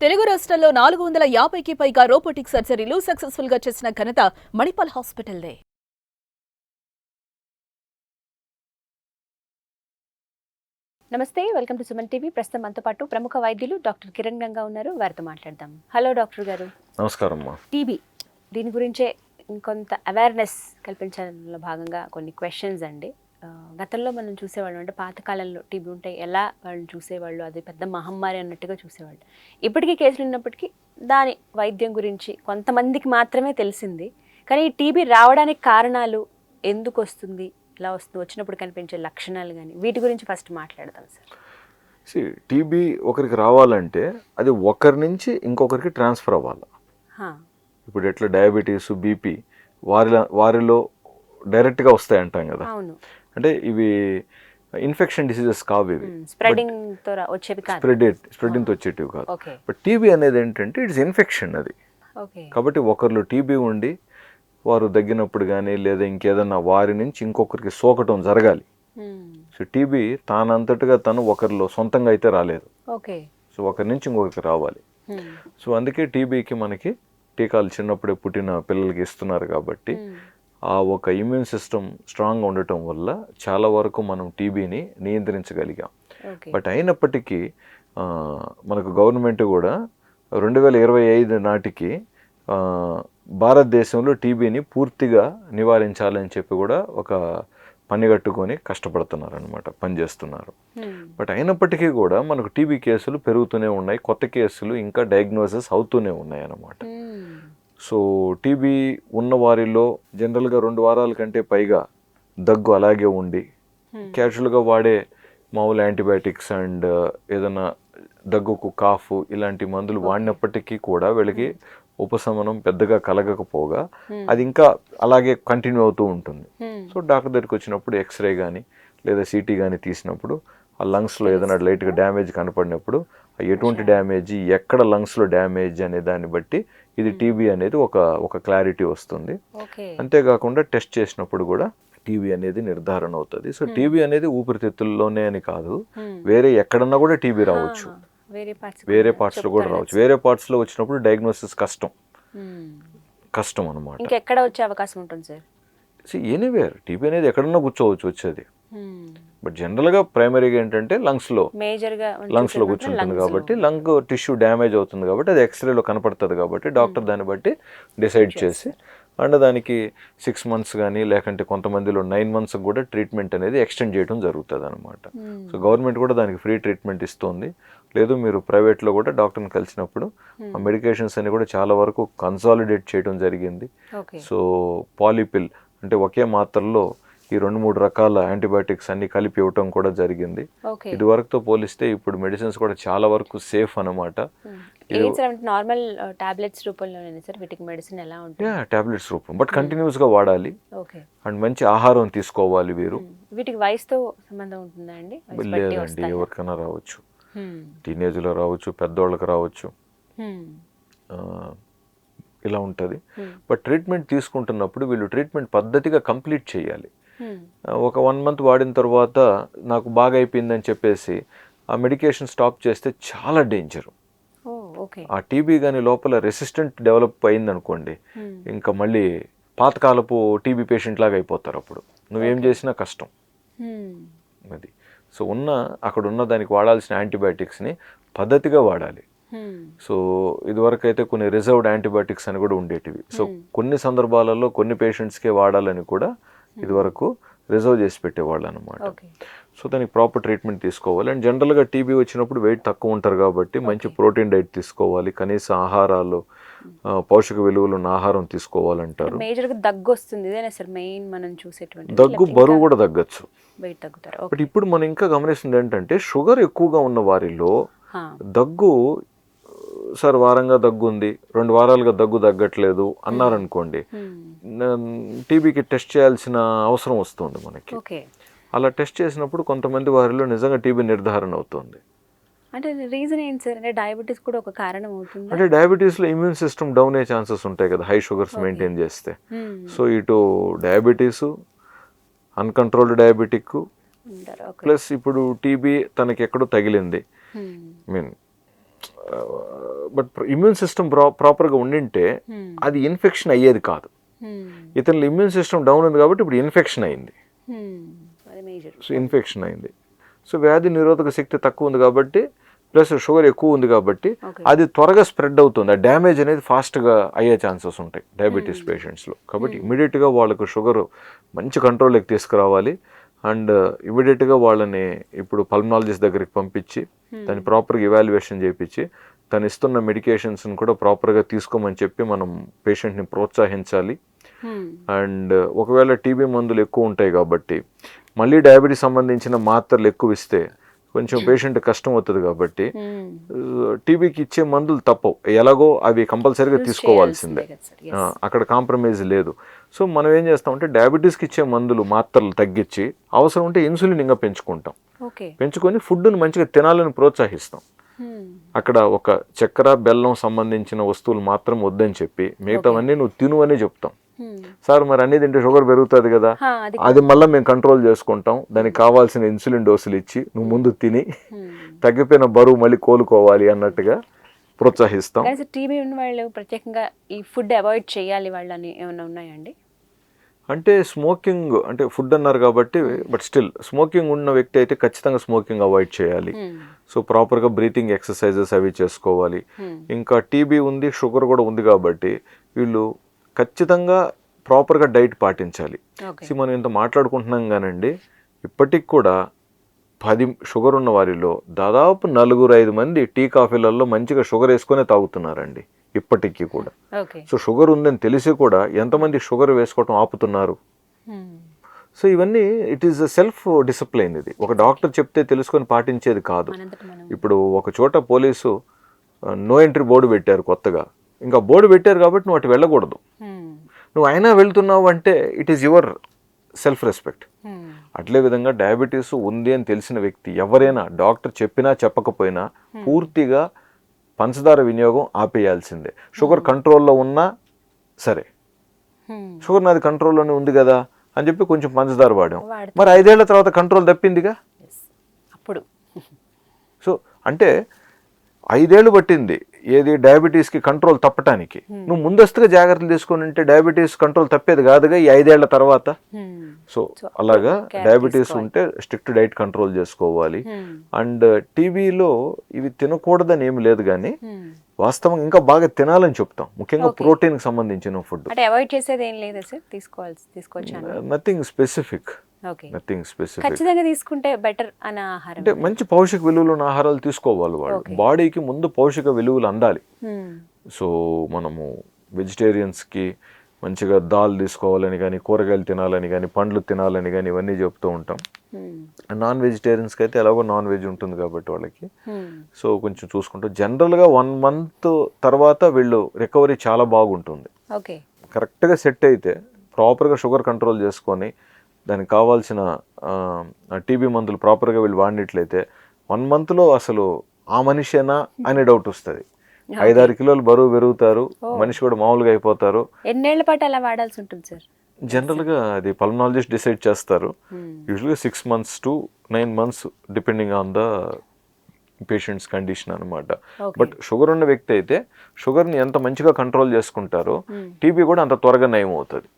తెలుగు రాష్ట్రాల్లో 450కి పైగా రోబోటిక్ సర్జరీలు సక్సెస్ఫుల్ గా చేసిన ఘనత మణిపాల్ హాస్పిటల్దే. నమస్తే, వెల్కమ్ టు సుమన్ టీవీ. ప్రస్తుతం మనతో పాటు ప్రముఖ వైద్యులు డాక్టర్ కిరణ్ గంగా ఉన్నారు. వారితో మాట్లాడదాం. హలో డాక్టర్ గారు. నమస్కారం. టీబీ దీని గురించే ఇంకొంత అవేర్నెస్ కల్పించడంలో భాగంగా కొన్ని క్వశ్చన్స్ అండి. గతంలో మనం చూసేవాళ్ళం, అంటే పాతకాలంలో టీబీ ఉంటే ఎలా వాళ్ళు చూసేవాళ్ళు, అది పెద్ద మహమ్మారి అన్నట్టుగా చూసేవాళ్ళు. ఇప్పటికీ కేసులు ఉన్నప్పటికీ దాని వైద్యం గురించి కొంతమందికి మాత్రమే తెలిసింది. కానీ ఈ టీబీ రావడానికి కారణాలు, ఎందుకు వస్తుంది, ఇలా వస్తుంది, వచ్చినప్పుడు కనిపించే లక్షణాలు కానీ వీటి గురించి ఫస్ట్ మాట్లాడదాం సార్. టీబీ ఒకరికి రావాలంటే అది ఒకరి నుంచి ఇంకొకరికి ట్రాన్స్ఫర్ అవ్వాలి. ఇప్పుడు ఎట్లా డయాబెటీస్, బీపీ వారిలో డైరెక్ట్గా వస్తాయి అంటాం కదా. అంటే ఇవి ఇన్ఫెక్షన్ డిసీజెస్ కావు, ఇవి స్ప్రెడింగ్తో వచ్చేటివి కాదు. బట్ టీబీ అనేది ఏంటంటే ఇట్స్ ఇన్ఫెక్షన్ అది. కాబట్టి ఒకరిలో టీబీ ఉండి వారు దగ్గినప్పుడు కానీ లేదా ఇంకేదన్నా వారి నుంచి ఇంకొకరికి సోకటం జరగాలి. సో టీబీ తానంతటిగా తను ఒకరిలో సొంతంగా అయితే రాలేదు. సో ఒకరి నుంచి ఇంకొకరికి రావాలి. సో అందుకే టీబీకి మనకి టీకాలు చిన్నప్పుడే పుట్టిన పిల్లలకి ఇస్తున్నారు. కాబట్టి ఆ ఒక ఇమ్యూన్ సిస్టమ్ స్ట్రాంగ్గా ఉండటం వల్ల చాలా వరకు మనం టీబీని నియంత్రించగలిగాం. బట్ అయినప్పటికీ మనకు గవర్నమెంట్ కూడా 2025 నాటికి భారతదేశంలో టీబీని పూర్తిగా నివారించాలని చెప్పి కూడా ఒక పనిగట్టుకొని కష్టపడుతున్నారు అనమాట, పనిచేస్తున్నారు. బట్ అయినప్పటికీ కూడా మనకు టీబీ కేసులు పెరుగుతూనే ఉన్నాయి, కొత్త కేసులు ఇంకా డయాగ్నోసిస్ అవుతూనే ఉన్నాయి అన్నమాట. సో టీబీ ఉన్న వారిలో జనరల్గా 2 వారాల కంటే పైగా దగ్గు అలాగే ఉండి క్యాజువల్గా వాడే మామూలు యాంటీబయాటిక్స్ అండ్ ఏదైనా దగ్గుకు కాఫ్ ఇలాంటి మందులు వాడినప్పటికీ కూడా వీళ్ళకి ఉపశమనం పెద్దగా కలగకపోగా అది ఇంకా అలాగే కంటిన్యూ అవుతూ ఉంటుంది. సో డాక్టర్ దగ్గరికి వచ్చినప్పుడు ఎక్స్రే కానీ లేదా సిటీ కానీ తీసినప్పుడు ఆ లంగ్స్లో ఏదైనా లైట్గా డ్యామేజ్ కనపడినప్పుడు ఎటువంటి డ్యామేజ్, ఎక్కడ లంగ్స్లో డ్యామేజ్ అనే దాన్ని బట్టి ఇది టీబీ అనేది ఒక క్లారిటీ వస్తుంది. అంతేకాకుండా టెస్ట్ చేసినప్పుడు కూడా టీబీ అనేది నిర్ధారణ అవుతుంది. సో టీబీ అనేది ఊపిరితిత్తుల్లోనే అని కాదు, వేరే ఎక్కడన్నా కూడా టీబీ రావచ్చు, వేరే పార్ట్స్లో కూడా రావచ్చు. వేరే పార్ట్స్లో వచ్చినప్పుడు డయాగ్నోసిస్ కష్టం అనమాట. ఎక్కడ వచ్చే అవకాశం ఉంటుంది సార్? ఎనీవేర్ టీబీ అనేది ఎక్కడన్నా కూర్చోవచ్చు వచ్చేది. బట్ జనరల్గా ప్రైమరీగా ఏంటంటే లంగ్స్లో కూర్చుంటుంది కాబట్టి లంగ్ టిష్యూ డ్యామేజ్ అవుతుంది కాబట్టి అది ఎక్స్రేలో కనపడుతుంది కాబట్టి డాక్టర్ దాన్ని బట్టి డిసైడ్ చేసి అండ్ దానికి 6 months కానీ లేకంటే కొంతమందిలో 9 months కూడా ట్రీట్మెంట్ అనేది ఎక్స్టెండ్ చేయడం జరుగుతుంది అనమాట. సో గవర్నమెంట్ కూడా దానికి ఫ్రీ ట్రీట్మెంట్ ఇస్తుంది. లేదు మీరు ప్రైవేట్లో కూడా డాక్టర్ని కలిసినప్పుడు ఆ మెడికేషన్స్ అన్ని కూడా చాలా వరకు కన్సాలిడేట్ చేయడం జరిగింది. సో పాలిపిల్ అంటే ఒకే మాత్రలో ఈ 2-3 రకాల యాంటీబయాటిక్స్ అన్ని కలిపి ఇవ్వటం కూడా జరిగింది. ఇది వరకుతో పోలిస్తే ఇప్పుడు మెడిసిన్స్ కూడా చాలా వరకు సేఫ్ అనమాట. నార్మల్ టాబ్లెట్స్ రూపంలోనే సార్ వీటికి మెడిసిన్ ఎలా ఉంటుంది? టాబ్లెట్స్ రూపం, బట్ కంటిన్యూస్ గా వాడాలి అండ్ మంచి ఆహారం తీసుకోవాలి. వీరు వీటికి వయసుతో సంబంధం ఉంటుందా అండి? లేదండి, ఎవరికైనా రావచ్చు, టీనేజ్ లో రావచ్చు, పెద్దోళ్ళకి రావచ్చు, ఇలా ఉంటుంది. బట్ ట్రీట్మెంట్ తీసుకుంటున్నప్పుడు వీళ్ళు ట్రీట్మెంట్ పద్ధతిగా కంప్లీట్ చేయాలి. ఒక 1 month వాడిన తర్వాత నాకు బాగా అయిపోయిందని చెప్పేసి ఆ మెడికేషన్ స్టాప్ చేస్తే చాలా డేంజర్. ఆ టీబీ కానీ లోపల రెసిస్టెంట్ డెవలప్ అయింది అనుకోండి, ఇంకా మళ్ళీ పాతకాలపు టీబీ పేషెంట్ లాగా అయిపోతారు. అప్పుడు నువ్వేం చేసినా కష్టం అది. సో అక్కడ ఉన్న దానికి వాడాల్సిన యాంటీబయాటిక్స్ని పద్ధతిగా వాడాలి. సో ఇదివరకు అయితే కొన్ని రిజర్వ్డ్ యాంటీబయాటిక్స్ అని కూడా ఉండేటివి. సో కొన్ని సందర్భాలలో కొన్ని పేషెంట్స్కే వాడాలని కూడా ఇదివరకు రిజర్వ్ చేసి పెట్టేవాళ్ళు అనమాట. సో దానికి ప్రాపర్ ట్రీట్మెంట్ తీసుకోవాలి. అండ్ జనరల్గా టీబీ వచ్చినప్పుడు వెయిట్ తక్కువ ఉంటారు కాబట్టి మంచి ప్రోటీన్ డైట్ తీసుకోవాలి, కనీస ఆహారాలు పౌషక విలువలు ఉన్న ఆహారం తీసుకోవాలంటారు. దగ్గు వస్తుంది, దగ్గు బరువు కూడా తగ్గచ్చు. బట్ ఇప్పుడు మనం ఇంకా గమనిస్తుంది ఏంటంటే షుగర్ ఎక్కువగా ఉన్న వారిలో దగ్గు, సార్ వారంగా దగ్గు ఉంది, 2 వారాలుగా దగ్గు తగ్గట్లేదు అన్నారనుకోండి, టీబీకి టెస్ట్ చేయాల్సిన అవసరం వస్తుంది మనకి. అలా టెస్ట్ చేసినప్పుడు కొంతమంది వారిలో నిజంగా టీబీ నిర్ధారణ అవుతుంది. అంటే రీజన్ ఏంటి సార్? అంటే డయాబెటీస్ కూడా ఒక కారణం అవుతుంది. అంటే డయాబెటీస్లో ఇమ్యూన్ సిస్టమ్ డౌన్ అయ్యే ఛాన్సెస్ ఉంటాయి కదా, హై షుగర్స్ మెయింటైన్ చేస్తే. సో ఇటు డయాబెటీసు, అన్కంట్రోల్డ్ డయాబెటిక్ ప్లస్ ఇప్పుడు టీబీ తనకి ఎక్కడో తగిలింది, మీన్ బట్ ఇమ్యూన్ సిస్టమ్ ప్రాపర్గా ఉండింటే అది ఇన్ఫెక్షన్ అయ్యేది కాదు. ఇతరుల ఇమ్యూన్ సిస్టమ్ డౌన్ ఉంది కాబట్టి ఇప్పుడు ఇన్ఫెక్షన్ అయింది. సో ఇన్ఫెక్షన్ అయింది. సో వ్యాధి నిరోధక శక్తి తక్కువ ఉంది కాబట్టి ప్లస్ షుగర్ ఎక్కువ ఉంది కాబట్టి అది త్వరగా స్ప్రెడ్ అవుతుంది. ఆ డ్యామేజ్ అనేది ఫాస్ట్గా అయ్యే ఛాన్సెస్ ఉంటాయి డయాబెటీస్ పేషెంట్స్లో. కాబట్టి ఇమీడియట్గా వాళ్ళకు షుగర్ మంచి కంట్రోల్లోకి తీసుకురావాలి. అండ్ ఇమీడియట్గా వాళ్ళని ఇప్పుడు పల్మనాలజిస్ట్ దగ్గరికి పంపించి దాన్ని ప్రాపర్గా ఇవాల్యుయేషన్ చేయించి తను ఇస్తున్న మెడికేషన్స్ని కూడా ప్రాపర్గా తీసుకోమని చెప్పి మనం పేషెంట్ని ప్రోత్సహించాలి. అండ్ ఒకవేళ టీబీ మందులు ఎక్కువ ఉంటాయి కాబట్టి మళ్ళీ డయాబెటీస్ సంబంధించిన మాత్రలు ఎక్కువ ఇస్తే కొంచెం పేషెంట్ కష్టం అవుతుంది కాబట్టి టీబీకి ఇచ్చే మందులు తప్పవు, ఎలాగో అవి కంపల్సరీగా తీసుకోవాల్సిందే, అక్కడ కాంప్రమైజ్ లేదు. సో మనం ఏం చేస్తామంటే డయాబెటీస్కి ఇచ్చే మందులు మాత్రలు తగ్గించి అవసరం ఉంటే ఇన్సులిన్ ఇంకా పెంచుకుంటాం. పెంచుకొని ఫుడ్ని మంచిగా తినాలని ప్రోత్సహిస్తాం. అక్కడ ఒక చక్కెర బెల్లం సంబంధించిన వస్తువులు మాత్రం వద్దని చెప్పి మిగతావన్నీ నువ్వు తిను అని చెప్తాం. సార్ మరి అన్ని తింటే షుగర్ పెరుగుతుంది కదా, అది మళ్ళీ మేము కంట్రోల్ చేసుకుంటాం, దానికి కావాల్సిన ఇన్సులిన్ డోసులు ఇచ్చి నువ్వు ముందు తిని తగ్గిపోయిన బరువు మళ్ళీ కోలుకోవాలి అన్నట్టుగా ప్రోత్సహిస్తాం. టీబీ ఉన్న వాళ్ళు ప్రత్యేకంగా ఈ ఫుడ్ అవాయిడ్ చేయాలి వాళ్ళని ఏమైనా ఉన్నాయండి? అంటే స్మోకింగ్ అంటే ఫుడ్ అన్నారు కాబట్టి, బట్ స్టిల్ స్మోకింగ్ ఉన్న వ్యక్తి అయితే ఖచ్చితంగా స్మోకింగ్ అవాయిడ్ చేయాలి. సో ప్రాపర్గా బ్రీతింగ్ ఎక్సర్సైజెస్ అవి చేసుకోవాలి. ఇంకా టీబీ ఉంది, షుగర్ కూడా ఉంది కాబట్టి వీళ్ళు ఖచ్చితంగా ప్రాపర్గా డైట్ పాటించాలి. మనం ఇంత మాట్లాడుకుంటున్నాం కానండి, ఇప్పటికి కూడా 10 షుగర్ ఉన్న వారిలో దాదాపు 4-5 మంది టీ కాఫీలలో మంచిగా షుగర్ వేసుకునే తాగుతున్నారండి ఇప్పటికీ కూడా. సో షుగర్ ఉందని తెలిసి కూడా ఎంతమంది షుగర్ వేసుకోవటం ఆపుతున్నారు. సో ఇవన్నీ ఇట్ ఈస్ సెల్ఫ్ డిసిప్లైన్. ఇది ఒక డాక్టర్ చెప్తే తెలుసుకొని పాటించేది కాదు. ఇప్పుడు ఒక చోట పోలీసు నో ఎంట్రీ బోర్డు పెట్టారు కొత్తగా, ఇంకా బోర్డు పెట్టారు కాబట్టి నువ్వు అటు వెళ్ళకూడదు, నువ్వు అయినా వెళ్తున్నావు అంటే it is your self respect. అట్లే విధంగా డయాబెటీస్ ఉంది అని తెలిసిన వ్యక్తి ఎవరైనా డాక్టర్ చెప్పినా చెప్పకపోయినా పూర్తిగా పంచదార వినియోగం ఆపేయాల్సిందే. షుగర్ కంట్రోల్లో ఉన్నా సరే, షుగర్ నాది కంట్రోల్లోనే ఉంది కదా అని చెప్పి కొంచెం పంచదార వాడాం, మరి 5 ఏళ్ల తర్వాత కంట్రోల్ తప్పిందిగా అప్పుడు. సో అంటే 5 ఏళ్ళు పట్టింది ఏది డయాబెటీస్కి కంట్రోల్ తప్పటానికి. నువ్వు ముందస్తుగా జాగ్రత్తలు తీసుకొని ఉంటే డయాబెటీస్ కంట్రోల్ తప్పేది కాదుగా ఈ 5 ఏళ్ల తర్వాత. సో అలాగా డయాబెటీస్ ఉంటే స్ట్రిక్ట్ డైట్ కంట్రోల్ చేసుకోవాలి. అండ్ టీబీలో ఇవి తినకూడదని ఏమి లేదు కానీ వాస్తవంగా ఇంకా బాగా తినాలని చెప్తాం, ముఖ్యంగా ప్రోటీన్కి సంబంధించిన ఫుడ్. అవాయిడ్ చేసేది ఏం లేదా సార్? తీసుకోవచ్చు, నథింగ్ స్పెసిఫిక్. Nothing specific. ఖచ్చితంగా తీసుకుంటే బెటర్ అనే ఆహారం అంటే మంచి పౌషిక విలువలు ఉన్న ఆహారాలు తీసుకోవాలి వాళ్ళు. బాడీకి ముందు పౌషిక విలువలు అందాలి. సో మనము వెజిటేరియన్స్కి మంచిగా దాల్ తీసుకోవాలని కానీ, కూరగాయలు తినాలని కానీ, పండ్లు తినాలని కానీ ఇవన్నీ చెప్తూ ఉంటాం. నాన్ వెజిటేరియన్స్కి అయితే ఎలాగో నాన్ వెజ్ ఉంటుంది కాబట్టి వాళ్ళకి సో కొంచెం చూసుకుంటాం. జనరల్గా 1 month తర్వాత వీళ్ళు రికవరీ చాలా బాగుంటుంది. కరెక్ట్గా సెట్ అయితే ప్రాపర్గా షుగర్ కంట్రోల్ చేసుకొని దానికి కావాల్సిన టీబీ మందులు ప్రాపర్గా వీళ్ళు వాడినట్లయితే 1 monthలో అసలు ఆ మనిషేనా అనే డౌట్ వస్తుంది. 5-6 కిలోలు బరువు పెరుగుతారు, మనిషి కూడా మామూలుగా అయిపోతారు. ఎన్నేళ్ల పాటు అలా వాడాల్సి ఉంటుంది సార్? జనరల్గా అది పల్మనాలజిస్ట్ డిసైడ్ చేస్తారు. యూజువల్గా 6 months to 9 months depending on the patients condition అనమాట. బట్ షుగర్ ఉన్న వ్యక్తి అయితే షుగర్ని ఎంత మంచిగా కంట్రోల్ చేసుకుంటారో టీబీ కూడా అంత త్వరగా నయం అవుతుంది.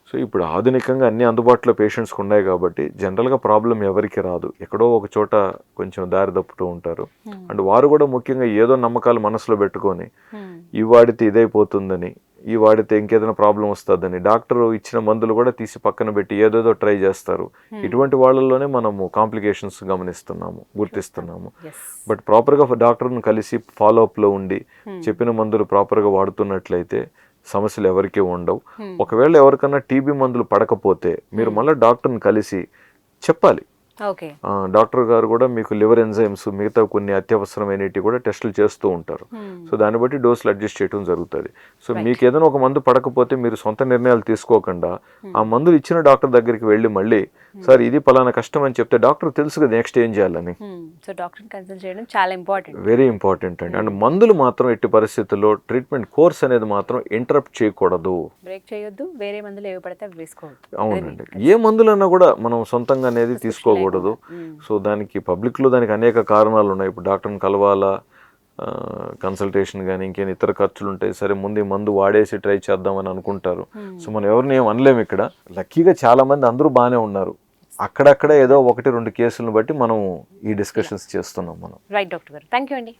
సో ఇప్పుడు ఆధునికంగా అన్ని అందుబాటులో పేషెంట్స్కి ఉన్నాయి కాబట్టి జనరల్గా ప్రాబ్లం ఎవరికి రాదు. ఎక్కడో ఒక చోట కొంచెం దారి తప్పుతూ ఉంటారు. అండ్ వారు కూడా ముఖ్యంగా ఏదో నమ్మకాలు మనసులో పెట్టుకొని ఈ వాడితే ఇదైపోతుందని, ఈ వాడితే ఇంకేదైనా ప్రాబ్లం వస్తుందని డాక్టర్ ఇచ్చిన మందులు కూడా తీసి పక్కన పెట్టి ఏదేదో ట్రై చేస్తారు. ఇటువంటి వాళ్ళల్లోనే మనము కాంప్లికేషన్స్ గమనిస్తున్నాము, గుర్తిస్తున్నాము. బట్ ప్రాపర్గా డాక్టర్ని కలిసి ఫాలోఅప్లో ఉండి చెప్పిన మందులు ప్రాపర్గా వాడుతున్నట్లయితే సమస్యలు ఎవరికీ ఉండవు. ఒకవేళ ఎవరికన్నా టీబీ మందులు పడకపోతే మీరు మళ్ళీ డాక్టర్ని కలిసి చెప్పాలి. డాక్టర్ గారు కూడా మీకు లివర్ ఎంజైమ్స్ మిగతా కొన్ని అత్యవసరమైనవి కూడా టెస్టులు చేస్తూ ఉంటారు. సో దాన్ని బట్టి డోసులు అడ్జస్ట్ చేయడం జరుగుతుంది. సో మీకు ఏదైనా ఒక మందు పడకపోతే మీరు సొంత నిర్ణయాలు తీసుకోకుండా ఆ మందులు ఇచ్చిన డాక్టర్ దగ్గరికి వెళ్ళి మళ్ళీ సార్ ఇది పలానా కష్టం అని చెప్తే డాక్టర్ తెలుసు కదా నెక్స్ట్ ఏం చేయాలని. సో డాక్టర్ని కన్సల్ట్ చేయడం చాలా ఇంపార్టెంట్, వెరీ ఇంపార్టెంట్ అండి. అండ్ మందులు మాత్రం ఎట్టి పరిస్థితుల్లో ట్రీట్మెంట్ కోర్స్ అనేది మాత్రం ఇంటరప్ట్ చేయకూడదు, బ్రేక్ చేయొద్దు. వేరే మందులు ఏవి పడితే వేసుకోవద్దు. అవునండి, ఏ మందులన్నా కూడా మనం సొంతంగా అనేది తీసుకోకూడదు. సో దానికి పబ్లిక్లో దానికి అనేక కారణాలు ఉన్నాయి. ఇప్పుడు డాక్టర్ని కలవాలా, కన్సల్టేషన్ కానీ ఇంకేం ఇతర ఖర్చులు ఉంటాయి, సరే ముందు ఈ మందు వాడేసి ట్రై చేద్దామని అనుకుంటారు. సో మనం ఎవరిని ఏం అనలేము ఇక్కడ. లక్కీగా చాలా మంది అందరూ బాగానే ఉన్నారు. అక్కడక్కడ ఏదో 1-2 కేసులను బట్టి మనం ఈ డిస్కషన్స్ చేస్తున్నాం మనం. రైట్ డాక్టర్ గారు, థ్యాంక్ యూ అండి.